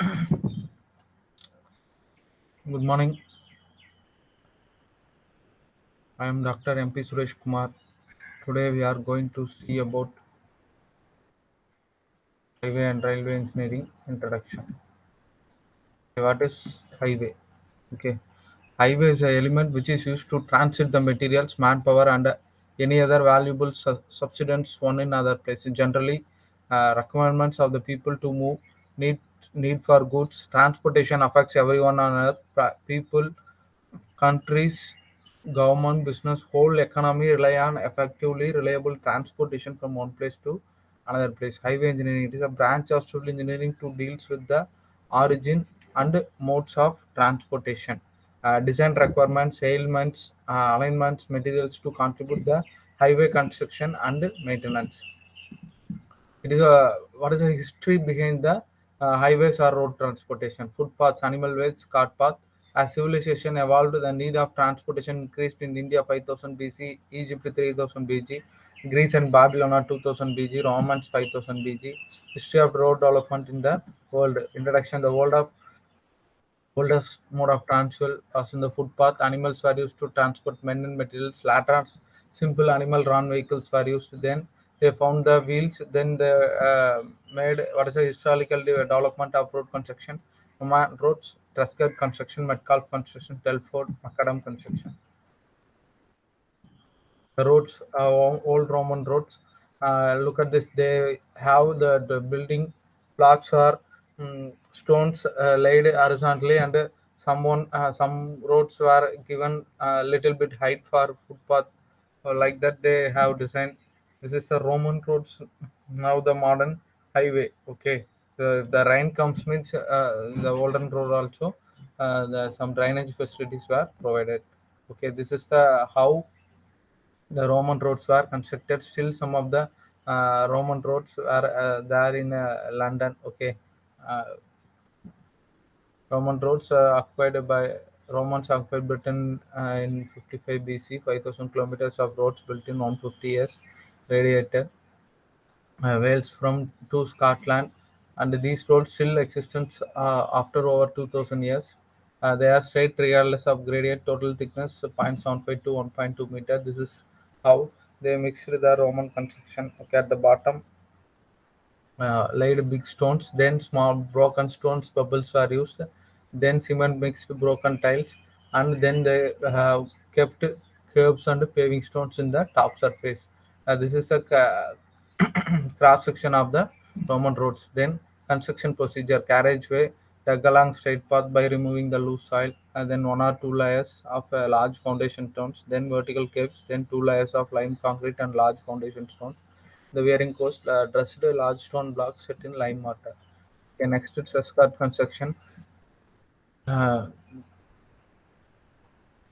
Good morning. I am Dr. MP Suresh Kumar. Today we are going to see about highway and railway engineering introduction. What is highway? Okay. Highway is an element which is used to transit the materials, manpower, and any other valuable subsidence one in other places. Generally, requirements of the people to move, need need for goods, transportation affects everyone on earth. People, countries, government, business, whole economy rely on effectively reliable transportation from one place to another place. Highway engineering, it is a branch of civil engineering to deals with the origin and modes of transportation. Design requirements, ailments, alignments, materials to contribute the highway construction and maintenance. It is a what is the history behind the highways or road transportation, footpaths, animal ways, cart path. As civilization evolved, the need of transportation increased in India 5000 BC, Egypt 3000 BC, Greece and Babylon are 2000 BC, Romans 5000 BC. History of road development in the world. Introduction: the world of oldest mode of transport was in the footpath. Animals were used to transport men and materials. Later, simple animal-drawn vehicles were used. Then they found the wheels. Then they made what is the historical development of road construction. Roman roads, Truscott construction, Metcalfe construction, Telford, Macadam construction. The roads, old Roman roads. Look at this. They have the building blocks are stones laid horizontally, and some roads were given a little bit height for footpath. Like that, they have designed. This is the Roman roads. Now the modern highway. Okay, the rain comes means the olden road also. Some drainage facilities were provided. Okay, this is the how the Roman roads were constructed. Still, some of the Roman roads are there in London. Okay, uh, Roman roads occupied by Romans occupied Britain in 55 BC. 5,000 kilometers of roads built in 150 years. Radiated Wales from to Scotland, and these roads still exist after over 2,000 years. They are straight regardless of gradient. Total thickness 0.75 to 1.2 meter. This is how they mixed the Roman construction. Okay, at the bottom laid big stones, then small broken stones pebbles are used, then cement mixed broken tiles, and then they have kept curbs and paving stones in the top surface. This is the cross section of the Roman roads. Then construction procedure: carriageway dug along straight path by removing the loose soil, and then one or two layers of large foundation stones, then vertical caves, then two layers of lime concrete and large foundation stones. The wearing coast dressed large stone blocks set in lime mortar. Okay, next it's escort construction. Uh,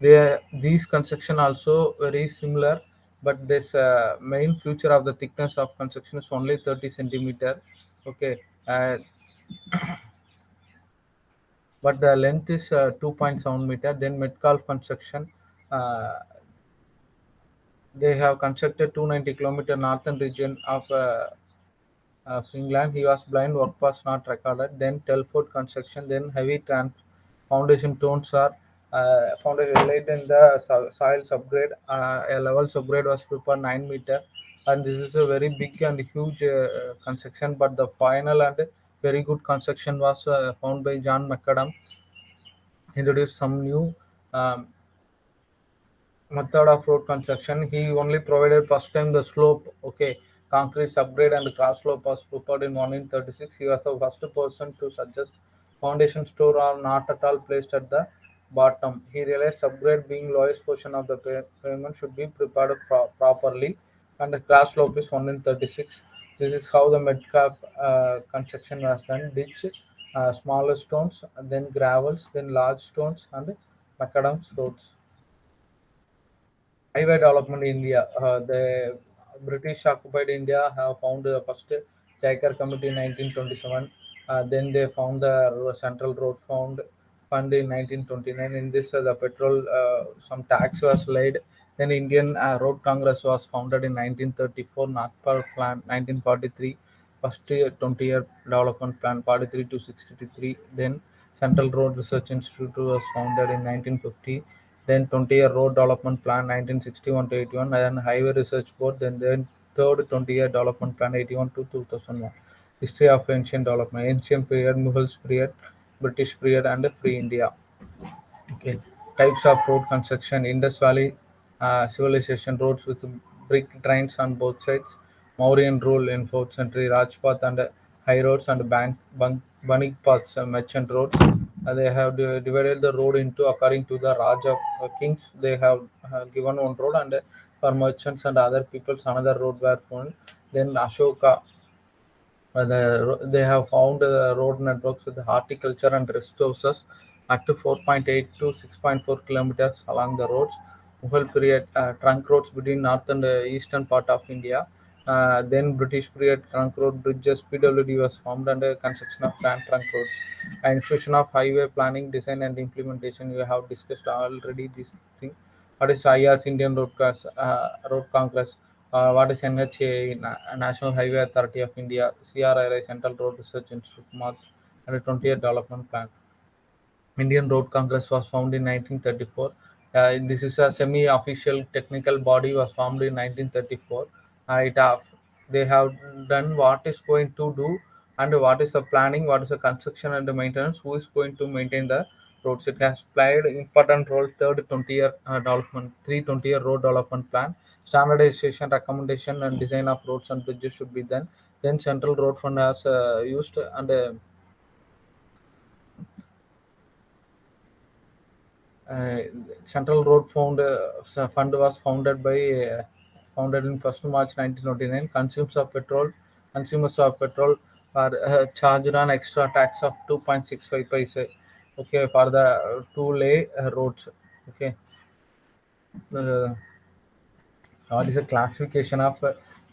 these construction also very similar, but this main feature of the thickness of construction is only 30 centimeter. Okay, but the length is 2.7 meter. Then Metcalfe construction. Uh, they have constructed 290-kilometer northern region of England. He was blind, work was not recorded. Then Telford construction, then heavy foundation stones are found laid in the soil subgrade. A level subgrade was prepared 9 meter, and this is a very big and huge construction. But the final and very good construction was found by John Macadam. Introduced some new um, method of road construction. He only provided first time the slope. Okay, concrete subgrade and cross slope was prepared in 1936. He was the first person to suggest foundation store are not at all placed at the bottom. He realized subgrade being lowest portion of the pavement should be prepared properly, and the cross slope is 1 in 36. This is how the Metcalf construction was done. Ditch, smaller stones, then gravels, then large stones, and macadam's roads. Highway development in India. The British occupied India have found the first Chakar Committee in 1927. Then they found the Central Road Fund in 1929. In this, the petrol some tax was laid. Then Indian Road Congress was founded in 1934. Nagpur Plan 1943. first year 20-year development plan 43 to 63. Then Central Road Research Institute was founded in 1950. Then 20-year road development plan 1961 to 81. And Highway Research Board. Then third 20-year development plan 81 to 2001. History of ancient development: ancient period, Mughals period, British period, and free India. Okay. Types of road construction: Indus Valley civilization, roads with brick drains on both sides. Mauryan rule in 4th century, Rajpath and high roads and Banik paths, merchant roads. They have divided the road into according to the Raj of kings. They have given one road, and for merchants and other peoples another road were found. Then Ashoka, they have found road networks with horticulture and resources at 4.8 to 6.4 kilometers along the roads. Mughal period trunk roads between north and eastern part of India. Then British period trunk road bridges, PWD was formed, and construction of land trunk roads. Institution of highway planning, design and implementation. We have discussed already this thing. What is IR's Indian Road Congress? What is NHA, National Highway Authority of India? CRRI, Central Road Research Institute, March, and a 20-year development plan. Indian Road Congress was founded in 1934. This is a semi-official technical body was formed in 1934. It they have done what is going to do and what is the planning, what is the construction and the maintenance, who is going to maintain the roads. It has played important role. Third 20-year development, 3 20-year road development plan, standardization, recommendation, and design of roads and bridges should be done. Then Central Road Fund has used and uh, Central Road Fund was founded in 1st March 1929. Consumers of petrol are charged an extra tax of 2.65 paise. Okay, for the two-lay roads. Okay, uh, what is a classification of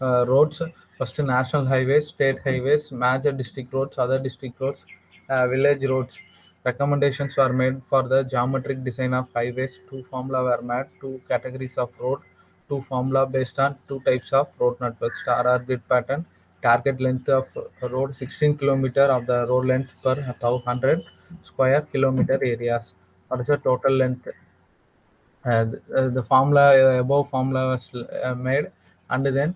roads? First, national highways, state highways, major district roads, other district roads, village roads. Recommendations were made for the geometric design of highways. Two formula were made, two categories of road, two formula based on two types of road network. Star or grid pattern, target length of road 16 kilometer of the road length per 100 square kilometer areas. What is the total length? The formula above formula was made, and then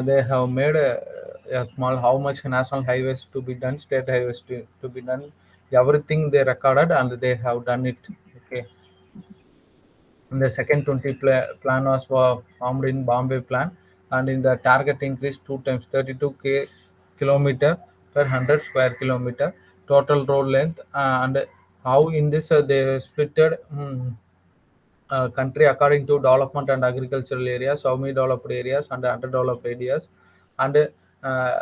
they have made a small how much national highways to be done, state highways to be done, everything they recorded and they have done it. Okay. And the second 20 plan was formed in Bombay plan, and in the target increased two times, 32 kilometer per 100 square kilometer total road length, and how in this they splitted country according to development and agricultural areas, semi-developed areas, and underdeveloped areas, and uh,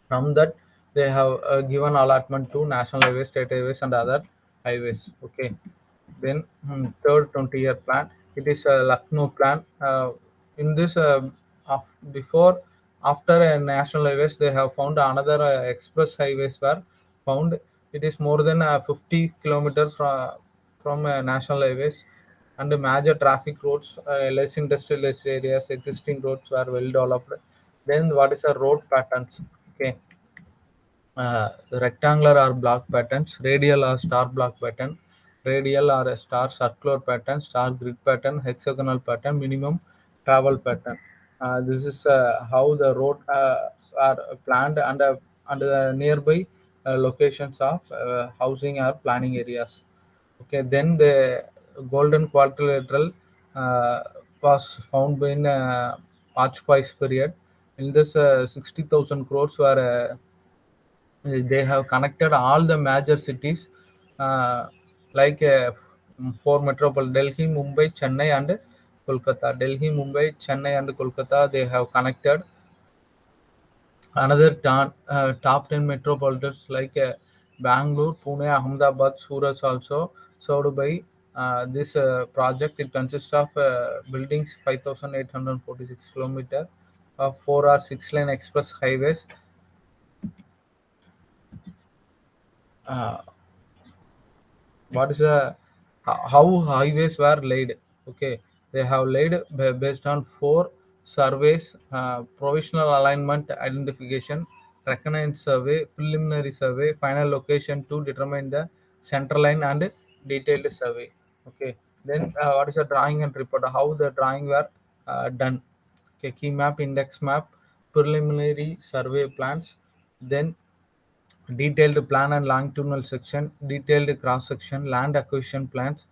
from that they have given allotment to national highways, state highways, and other highways. Okay. Then third 20-year plan, it is a Lucknow plan. In this, before after national highways, they have found another express highways were found. It is more than 50 kilometers from national highways, and the major traffic roads, less industrialized areas, existing roads were well developed. Then what is a road patterns? Okay, rectangular or block patterns, radial or star block pattern, radial or a star circular pattern, star grid pattern, hexagonal pattern, minimum travel pattern. This is how the road are planned and the nearby locations of housing or planning areas. Okay, then the golden quadrilateral uh, was found in Vajpayee's period. In this, 60,000 crores were they have connected all the major cities like four metropole: Delhi, Mumbai, Chennai, and Kolkata. Delhi, Mumbai, Chennai, and Kolkata, they have connected another top 10 metropolitans like Bangalore, Pune, Ahmedabad, Surat also served by this project. It consists of buildings 5,846 kilometers of 4 or 6 lane express highways. Uh, what is how highways were laid? Okay, they have laid based on four surveys, provisional alignment identification, reconnaissance survey, preliminary survey, final location to determine the center line, and detailed survey. Okay. Then what is the drawing and report? How the drawing were done? Okay, key map, index map, preliminary survey plans, then detailed plan and longitudinal section, detailed cross section, land acquisition plans,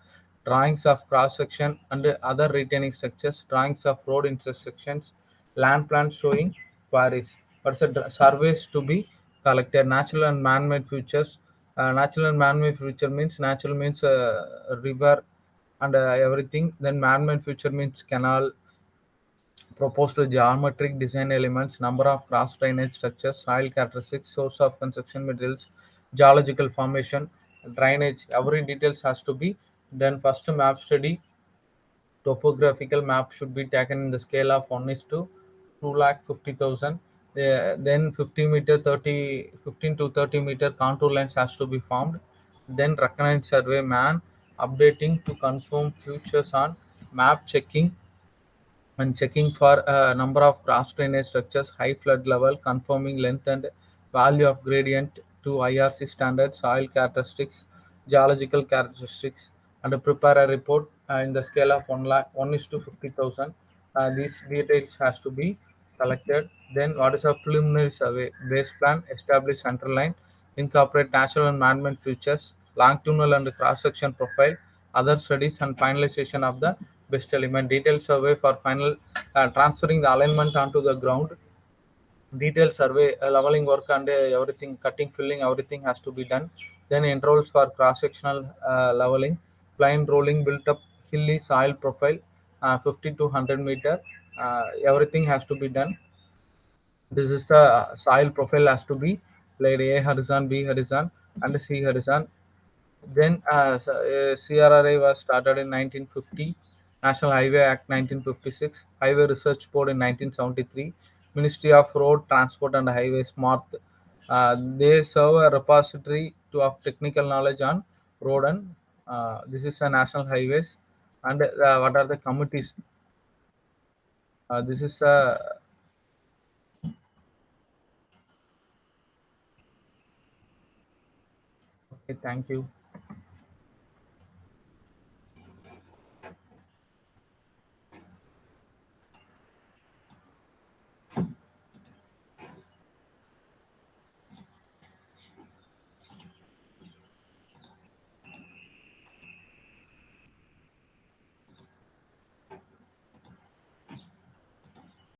drawings of cross section and other retaining structures, drawings of road intersections, land plans showing quarries. What's the surveys to be collected? Natural and man-made features. Natural and man-made feature means natural means river and everything. Then man-made feature means canal, proposed geometric design elements, number of cross drainage structures, soil characteristics, source of construction materials, geological formation, drainage. Every details has to be done. First map study, topographical map should be taken in the scale of 1 is to 2,50,000. Then 50 meter, 15 to 30 meter contour lines has to be formed. Then recognize survey man updating to confirm futures on map checking and checking for a number of cross drainage structures, high flood level, confirming length and value of gradient to IRC standards, soil characteristics, geological characteristics, and prepare a report in the scale of 1 lakh, 1 is to 50,000. These details has to be collected. Then what is a preliminary survey? Base plan, establish center line, incorporate natural and man-made features, longitudinal and cross-section profile, other studies, and finalization of the best element. Detailed survey for final transferring the alignment onto the ground. Detailed survey, leveling work and everything, cutting, filling, everything has to be done. Then intervals for cross-sectional leveling, plain rolling, built up hilly soil profile, 50 to 100 meter. Everything has to be done. This is the soil profile has to be laid A horizon, B horizon, and C horizon. Then CRRA was started in 1950, National Highway Act 1956, Highway Research Board in 1973, Ministry of Road Transport and Highways MART. They serve a repository to of technical knowledge on road and this is a national highways. And what are the committees? This is a okay. Thank you.